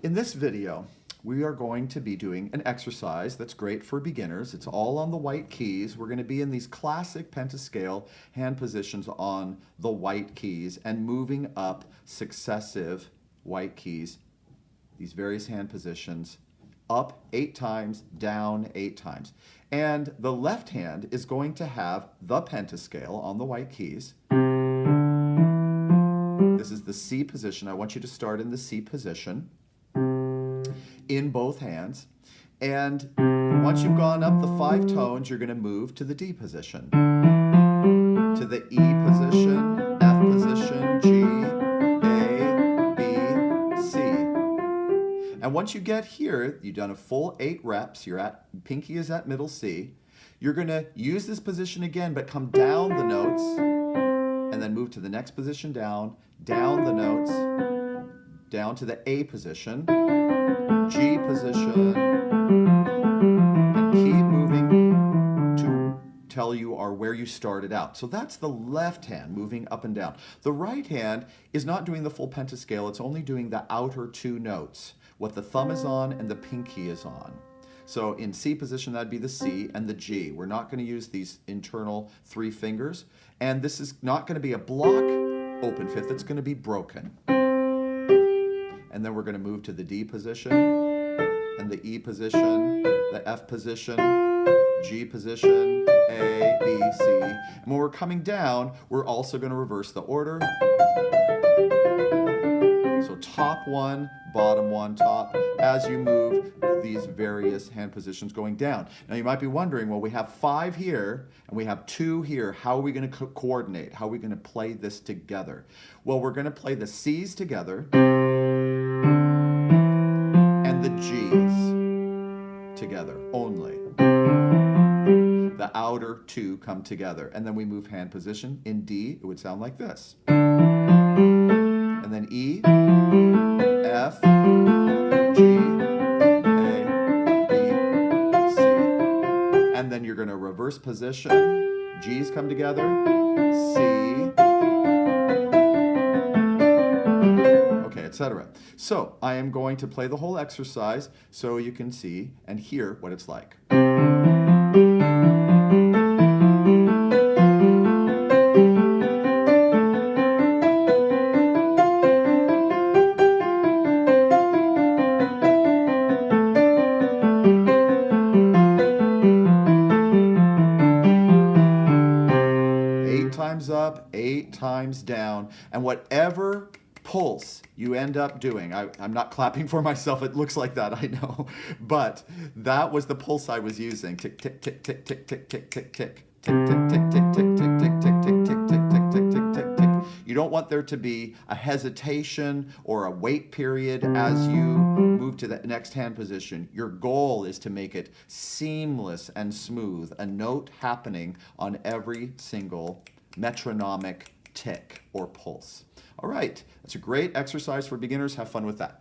In this video, we are going to be doing an exercise that's great for beginners. It's all on the white keys. We're going to be in these classic pentascale hand positions on the white keys and moving up successive white keys, these various hand positions, up 8 times, down 8 times. And the left hand is going to have the pentascale on the white keys. This is the C position. I want you to start in the C position in both hands. And once you've gone up the 5 tones, you're going to move to the D position, to the E position, F position, G, A, B, C. And once you get here, you've done a full 8 reps, pinky is at middle C. You're going to use this position again, but come down the notes, and then move to the next position down the notes, down to the A position, G position, and keep moving to tell you where you started out. So that's the left hand moving up and down. The right hand is not doing the full pentascale, it's only doing the outer 2 notes, what the thumb is on and the pinky is on. So in C position, that'd be the C and the G. We're not going to use these internal 3 fingers. And this is not going to be a block open 5th, it's going to be broken. And then we're going to move to the D position, and the E position, the F position, G position, A, B, C. And when we're coming down, we're also going to reverse the order. So top 1, bottom 1, top, as you move these various hand positions going down. Now you might be wondering, well, we have 5 here and we have 2 here. How are we going to coordinate? How are we going to play this together? Well, we're going to play the C's together and the G's together only. The outer 2 come together. And then we move hand position. In D, it would sound like this. And then E, F, G, A, B, C. And then you're going to reverse position. G's come together. C. Okay, etc. So I am going to play the whole exercise so you can see and hear what it's like. 8 times up, 8 times down, and whatever pulse you end up doing, I'm not clapping for myself, it looks like that, I know, but that was the pulse I was using. Tick, tick, tick, tick, tick, tick, tick, tick, tick. Tick, tick, tick, tick, tick, tick, tick, tick, tick, tick, tick, tick, tick, tick, tick, tick. You don't want there to be a hesitation or a wait period as you move to the next hand position. Your goal is to make it seamless and smooth, a note happening on every single metronomic tick or pulse. All right, that's a great exercise for beginners. Have fun with that.